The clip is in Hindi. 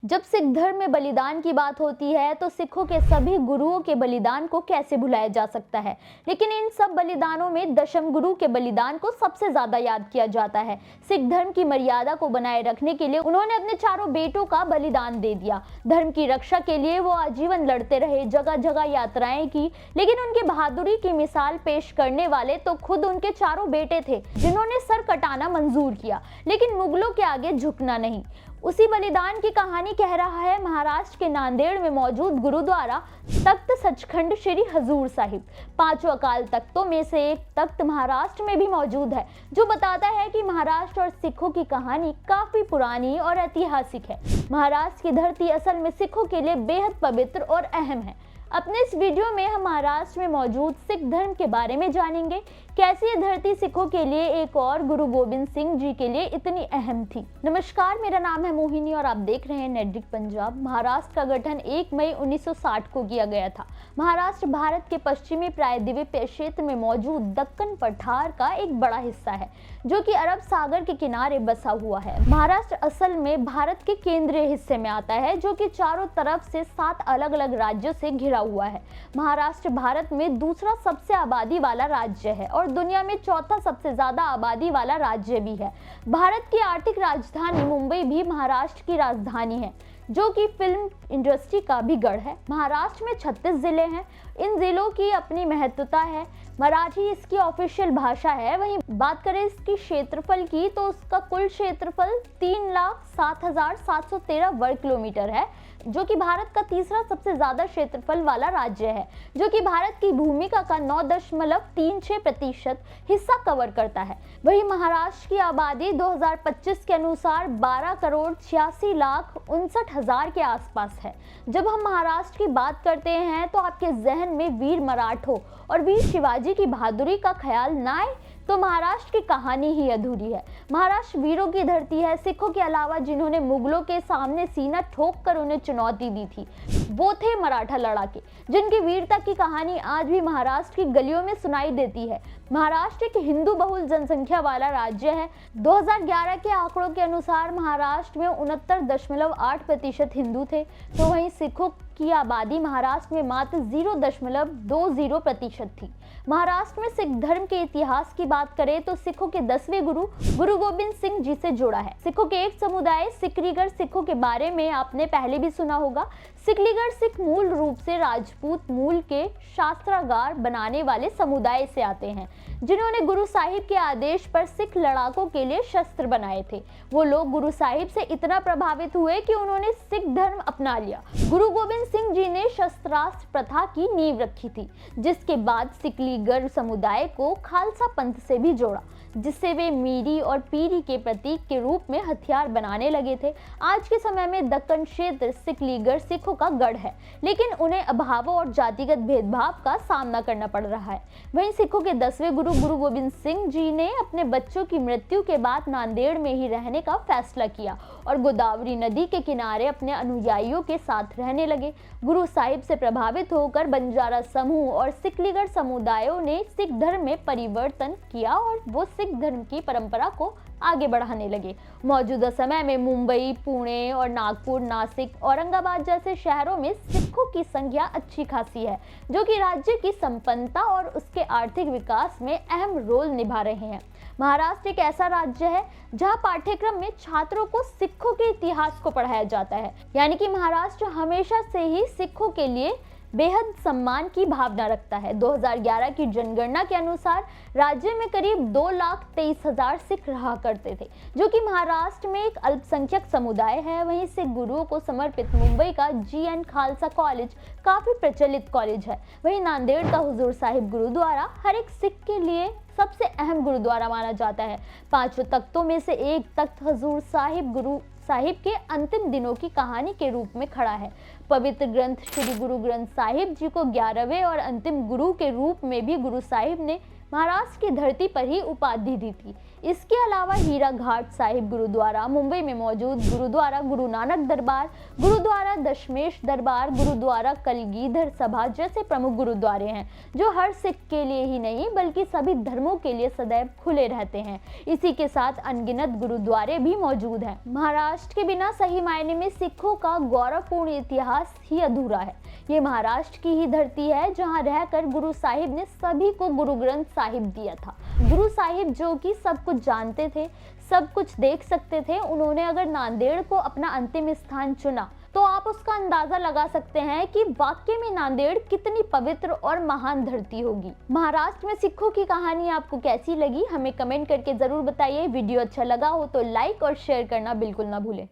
जब सिख धर्म में बलिदान की बात होती है तो सिखों के सभी गुरुओं के बलिदान को कैसे भुलाया जा सकता है। लेकिन इन सब बलिदानों में दशम गुरु के बलिदान को सबसे ज्यादा याद किया जाता है। सिख धर्म की मर्यादा को बनाए रखने के लिए उन्होंने अपने चारों बेटों का बलिदान दे दिया। धर्म की रक्षा के लिए वो आजीवन लड़ते रहे, जगह जगह यात्राएं की, लेकिन उनकी बहादुरी की मिसाल पेश करने वाले तो खुद उनके चारों बेटे थे, जिन्होंने सर कटाना मंजूर किया लेकिन मुगलों के आगे झुकना नहीं। उसी बलिदान की कहानी कह रहा है महाराष्ट्र के नांदेड़ में मौजूद गुरुद्वारा तख्त सचखंड श्री हजूर साहिब। पांचों अकाल तख्तों में से एक तख्त महाराष्ट्र में भी मौजूद है, जो बताता है कि महाराष्ट्र और सिखों की कहानी काफी पुरानी और ऐतिहासिक है। महाराष्ट्र की धरती असल में सिखों के लिए बेहद पवित्र और अहम है। अपने इस वीडियो में हम महाराष्ट्र में मौजूद सिख धर्म के बारे में जानेंगे, कैसे ये धरती सिखों के लिए एक और गुरु गोविंद सिंह जी के लिए इतनी अहम थी। नमस्कार, मेरा नाम है मोहिनी और आप देख रहे हैं नेटडिक पंजाब। महाराष्ट्र का गठन 1 मई 1960 को किया गया था। महाराष्ट्र भारत के पश्चिमी प्रायद्वीपीय क्षेत्र में मौजूद दक्कन पठार का एक बड़ा हिस्सा है, जो कि अरब सागर के किनारे बसा हुआ है। महाराष्ट्र असल में भारत के केंद्रीय हिस्से में आता है, जो कि चारों तरफ से 7 अलग अलग राज्यों से घिरा हुआ है। महाराष्ट्र भारत में दूसरा सबसे आबादी वाला राज्य है और दुनिया में चौथा सबसे ज्यादा आबादी वाला राज्य भी है। भारत की आर्थिक राजधानी मुंबई भी महाराष्ट्र की राजधानी है, जो कि फिल्म इंडस्ट्री का भी गढ़ है। महाराष्ट्र में 36 जिले हैं। इन जिलों की अपनी महत्वता है। मराठी इसकी ऑफिशियल भाषा है। वहीं बात करें इसकी क्षेत्रफल की, तो उसका कुल क्षेत्रफल 3,07,713 वर्ग किलोमीटर है, जो कि भारत का तीसरा सबसे ज्यादा क्षेत्रफल वाला राज्य है, जो कि भारत की भूमिका का 9.36% हिस्सा कवर करता है। वहीं महाराष्ट्र की आबादी 2025 के अनुसार 12,86,59,000 के आसपास है। जब हम महाराष्ट्र की बात करते हैं तो आपके जहन में वीर मराठों और वीर शिवाजी की बहादुरी का ख्याल ना आए तो महाराष्ट्र की कहानी ही अधूरी है। महाराष्ट्र वीरों की धरती है। सिखों के अलावा जिन्होंने मुगलों के सामने सीना ठोक कर उन्हें चुनौती दी थी, वो थे मराठा लड़ाके, जिनकी वीरता की कहानी आज भी महाराष्ट्र की गलियों में सुनाई देती है। महाराष्ट्र एक हिंदू बहुल जनसंख्या वाला राज्य है। 2011 के आंकड़ों के अनुसार महाराष्ट्र में 69.8% हिंदू थे, तो वहीं सिखों की आबादी महाराष्ट्र में मात्र 0.20% थी। महाराष्ट्र में सिख धर्म के इतिहास की बात करें तो सिखों के 10वें गुरु गुरु गोविंद सिंह जी से जुड़ा है। सिखों के एक समुदाय सिकलीगढ़ सिखों के बारे में आपने पहले भी सुना होगा। सिकलीगढ़ सिख मूल रूप से राजपूत मूल के शास्त्रागार बनाने वाले समुदाय से आते हैं, जिन्होंने गुरु साहिब के आदेश पर सिख लड़ाकों के लिए शस्त्र बनाए थे। वो लोग गुरु साहिब से इतना प्रभावित हुए कि उन्होंने सिख धर्म अपना लिया। गुरु गोविंद सिंह जी ने शस्त्रास्त्र प्रथा की नींव रखी थी, जिसके बाद सिकलीगढ़ समुदाय को खालसा पंथ से भी जोड़ा, जिससे वे मीरी और पीरी के प्रतीक के रूप में हथियार बनाने लगे थे। आज के समय में दक्कन क्षेत्र सिकलीगढ़ सिखों का गढ़ है, लेकिन उन्हें अभावों और जातिगत भेदभाव का सामना करना पड़ रहा है। वहीं सिखों के 10वें गुरु गुरु गोविंद सिंह जी ने अपने बच्चों की मृत्यु के बाद नांदेड़ में ही रहने का फैसला किया और गोदावरी नदी के किनारे अपने अनुयायियों के साथ रहने लगे। गुरु साहिब से प्रभावित होकर बंजारा समूह और सिकलीगढ़ समुदायों ने सिख धर्म में परिवर्तन किया और वो सिख धर्म की परंपरा को आगे बढ़ाने लगे। मौजूदा समय में मुंबई, पुणे और नागपुर, नासिक, औरंगाबाद जैसे शहरों में सिखों की संख्या अच्छी खासी है, जो कि राज्य की संपन्नता और उसके आर्थिक विकास में अहम रोल निभा रहे हैं। महाराष्ट्र एक ऐसा राज्य है जहां पाठ्यक्रम में छात्रों को सिखों के इतिहास को पढ़ाया जाता है, यानी कि महाराष्ट्र हमेशा से ही सिखों के लिए बेहद सम्मान की भावना रखता है। 2011 की जनगणना के अनुसार राज्य में करीब 2,23,000 सिख रहा करते थे, जो कि महाराष्ट्र में एक अल्पसंख्यक समुदाय है। वहीं सिख गुरुओं को समर्पित मुंबई का GN खालसा कॉलेज काफी प्रचलित कॉलेज है। वहीं नांदेड़ का हुजूर साहिब गुरुद्वारा हर एक सिख के लिए सबसे अहम गुरुद्वारा माना जाता है। 5 तख्तों में से एक तख्त हजूर साहिब गुरु साहिब के अंतिम दिनों की कहानी के रूप में खड़ा है। पवित्र ग्रंथ श्री गुरु ग्रंथ साहिब जी को 11वें और अंतिम गुरु के रूप में भी गुरु साहिब ने महाराष्ट्र की धरती पर ही उपाधि दी थी। इसके अलावा हीरा घाट साहिब गुरुद्वारा, मुंबई में मौजूद गुरुद्वारा गुरु नानक दरबार, गुरुद्वारा दशमेश दरबार, गुरुद्वारा कलगीधर सभा जैसे प्रमुख गुरुद्वारे हैं, जो हर सिख के लिए ही नहीं बल्कि सभी धर्मों के लिए सदैव खुले रहते हैं। इसी के साथ अनगिनत गुरुद्वारे भी मौजूद हैं। महाराष्ट्र के बिना सही मायने में सिखों का गौरवपूर्ण इतिहास ही अधूरा है। ये महाराष्ट्र की ही धरती है जहां रहकर गुरु साहिब ने सभी को गुरु ग्रंथ साहिब दिया था। गुरु साहिब जो कि सब कुछ जानते थे, सब कुछ देख सकते थे, उन्होंने अगर नांदेड़ को अपना अंतिम स्थान चुना तो आप उसका अंदाजा लगा सकते हैं कि वाकई में नांदेड़ कितनी पवित्र और महान धरती होगी। महाराष्ट्र में सिखों की कहानी आपको कैसी लगी, हमें कमेंट करके जरूर बताइए। वीडियो अच्छा लगा हो तो लाइक और शेयर करना बिल्कुल ना भूलें।